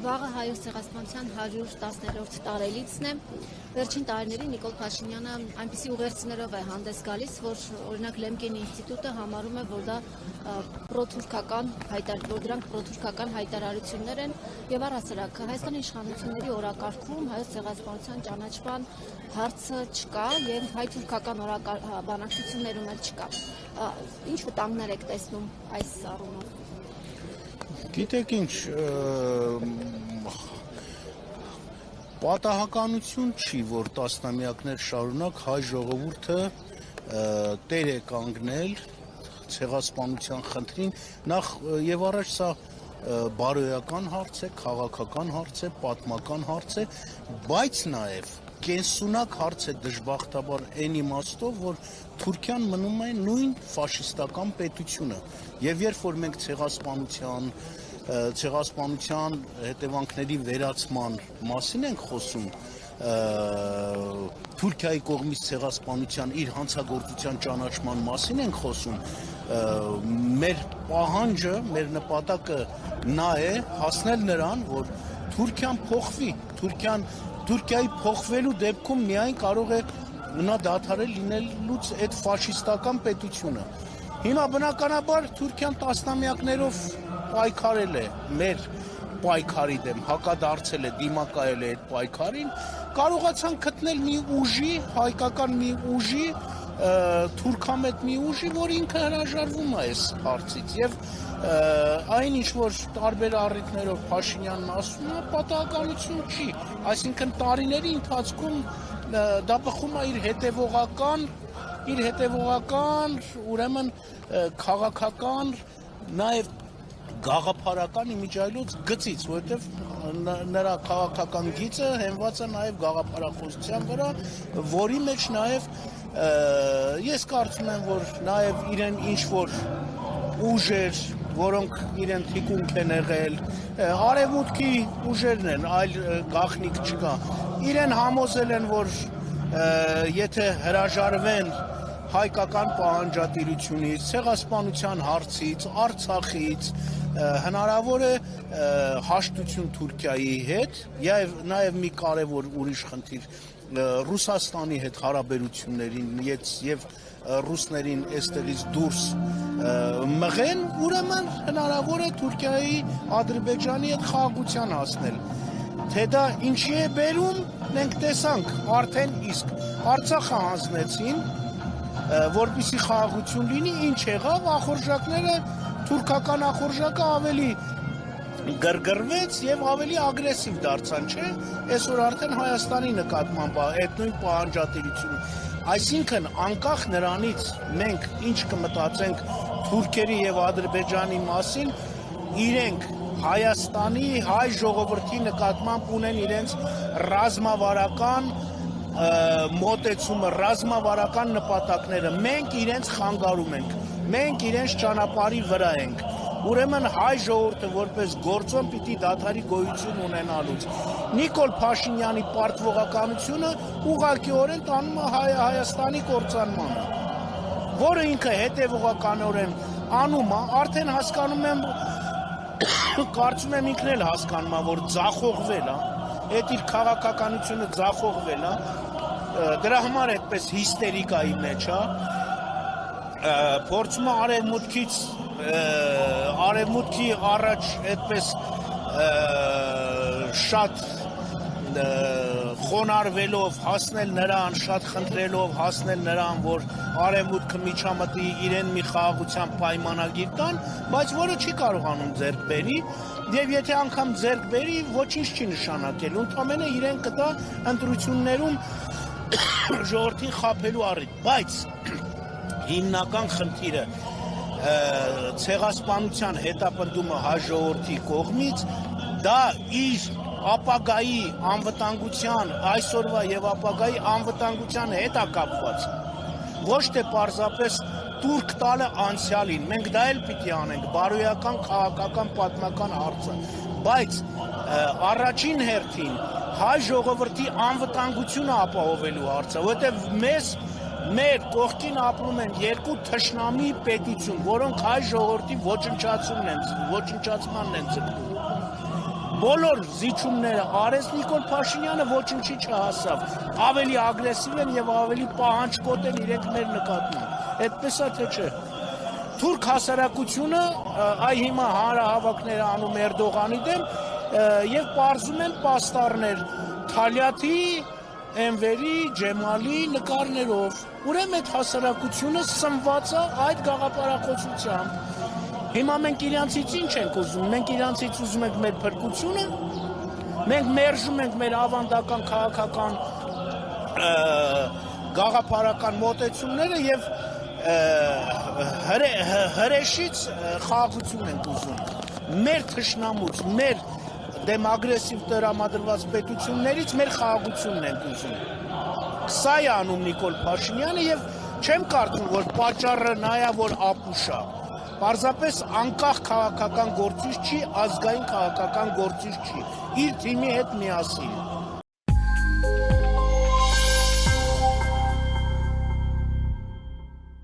Վաղը հայոց ցեղասպանության 110-րդ տարելիցն է։ Վերջին տարիներին Նիկոլ Փաշինյանը այնպիսի ուղերձներով է հանդես գալիս, որ օրինակ Լեմկենի ինստիտուտը համարում է, որ դա պրոթուրքական հայտարարություններ են եւ առասարակ Հայաստանի իշխանությունների օրակարգում հայոց ցեղասպանության ճանաչման հարցը չկա եւ հայ-թուրքական բանակցություններում էլ չկա։ Ինչ վտանգներ եք տեսնում այս առումով։ Գիտեք ինչ, պատահականություն չի, որ տասնամյակներ շարունակ հայ ժողովուրդը տեր է կանգնել ցեղասպանության խնդրին, նախ եւ առաջ սա բարոյական հարց է, քաղաքական հարց է, պատմական հարց է, բայց նաեւ կենսունակ հարց է դժբախտաբար այն իմաստով, որ Թուրքիան մնում է նույն ֆաշիստական պետությունը եւ երբ որ մենք ցեղասպանության հետևանքների վերացման մասին ենք խոսում, Թուրքիայի կողմից ցեղասպանության իր հանցագործության ճանաչման մասին ենք խոսում, մեր պահանջը, մեր նպատակը նա է հասնել նրան, որ Թուրքիան փոխվի, Թուրքիայի փոխվելու դեպքում միայն կարող է նա դադարել լինելուց այդ ֆաշիստական պետությունը։ Հիմա բնականաբար Թուրքիան տասնամյակներով պայքարել է մեր պայքարի դեմ, հակադարձել է, դիմակայել է այդ պայքարին, կարողացան գտնել մի ուժի, հայկական մի ուժի, թուրքամետ մի ուժի, որ ինքը հրաժարվում է այս հարցից եւ այն ինչ որ տարբեր առիթներով Փաշինյանն ասում է, պատահականություն չի, այսինքն տարիների ընթացքում դա բխում է իր հետևողական, ուրեմն քաղաքական, նաեւ գաղափարական իմիջիայլոց գծից, որովհետեւ նրա քաղաքական գիծը հենված է նաեւ գաղափարախոսության վրա, որի մեջ նաեւ ես կարծում եմ, որ նաեւ իրեն ինչ որ ուժեր, որոնք իրեն թիկունք են եղել, արևմուտքի ուժերն են, այլ գաղտնիք չկա, իրեն համոզել են, որ եթե հրաժարվեն հայկական պահանջատիրությունից, ցեղասպանության հարցից, Արցախից, հնարավոր է հաշտություն Թուրքիայի հետ, նաև մի կարևոր ուրիշ խնդիր Ռուսաստանի հետ հարաբերություններին եւ ռուսներին այստեղից դուրս մղեն, ուրեմն հնարավոր է Թուրքիայի, Ադրբեջանի հետ խաղաղության հասնել։ Թե դա ինչի է բերում, մենք տեսանք արդեն իսկ Արցախը հանձնեցին, որպեսզի խաղաղություն լինի, ինչ եղավ, ախորժակները, թուրքական ախորժակը ավելի գրգռվեց եւ ավելի ագրեսիվ դարձան, չէ՞։ Այսօր արդեն Հայաստանի նկատմամբ այդ նույն պահանջատիրությունը, այսինքն անկախ նրանից մենք ինչ կմտածենք թուրքերի եւ Ադրբեջանի մասին, իրենք Հայաստանի հայ ժողովրդի նկատմամբ ունեն իրենց ռազմավարական մոտեցումը, ռազմավարական նպատակները, մենք իրենց խանգարում ենք, մենք իրենց ճանապարհի վրա ենք, ուրեմն հայ ժողովուրդը որպես գործոն պիտի դադարի գոյություն ունենալուց։ Նիկոլ Փաշինյանի պարտվողականությունը ուղղակիորեն տանում է Հայաստանի կործանմանը, որը ինքը հետևողականորեն անում է, արդեն հասկանում եմ, կարծում եմ ինքն էլ հասկանում է, որ ձախողվել է, այդ իր քաղաքականությունը ձախողվել է, դրա համար այդպես հիստերիկայի մեջ է, փորձում է արևմուտքի առաջ այդպես շատ խոնարհվելով հասնել նրան, շատ խնդրելով հասնել նրան, որ արևմուտքը միջամտի իրեն մի խաղաղության պայմանագիր տան, բայց որը չի կարողանում ձեռք բերի, եւ եթե անգամ ձեռք բերի, ոչինչ չի նշանակել, ընդամենը իրեն կտա ընտրություններում ժողովրդին խաբելու առիթ, բայց հիմնական խնդիրը ցեղասպանության հետապնդումը հայ ժողովրդի կողմից, դա իր ապագայի անվտանգության, այսօրվա եւ ապագայի անվտանգության հետ է կապված, ոչ թե պարզապես տուրք տալը անցյալին, մենք դա էլ պիտի անենք, բարոյական, քաղաքական, պատմական հարցը, բայց առաջին հերթին հայ ժողովրդի անվտանգությունը ապահովելու հարցը, որովհետեւ մեր կողքին ապրում են երկու թշնամի պետություն, որոնք հայ ժողովրդի ոչնչացմանն են ձգտում։ բոլոր զիջումները արեց Նիկոլ Փաշինյանը, ոչինչի չհասավ։ Ավելի ագրեսիվ են եւ ավելի պահանջկոտ են իրենք մեր նկատմամբ։ Այդպես է թե չէ։ Թուրք հասարակությունը այ հիմա հանրահավաքներ անում Էրդողանի դեմ եւ պարզում են պաստառներ Թալյաթի, Էնվերի, Ջեմալի նկարներով։ Ուրեմն այդ հասարակությունը սնված է այդ գաղափարախոսությամբ։ Հիմա մենք իրանցից ինչ ենք ուզում, մենք իրանցից ուզում ենք մեր փրկությունը, մենք մերժում ենք մեր ավանդական քաղաքական գաղափարական մոտեցումները եւ հրեշից խաղաղություն ենք ուզում։ Մեր թշնամուց, մեր դեմ ագրեսիվ տրամադրված պետություններից մեր խաղաղությունն ենք ուզում։ Սա է անում Նիկոլ Փաշինյանը եւ չեմ կարծում, որ պատճառը նա է, որ ապուշ է։ Պարզապես անկախ քաղաքական գործիչ չի, ազգային քաղաքական գործիչ չի, իր թիմի հետ միասին։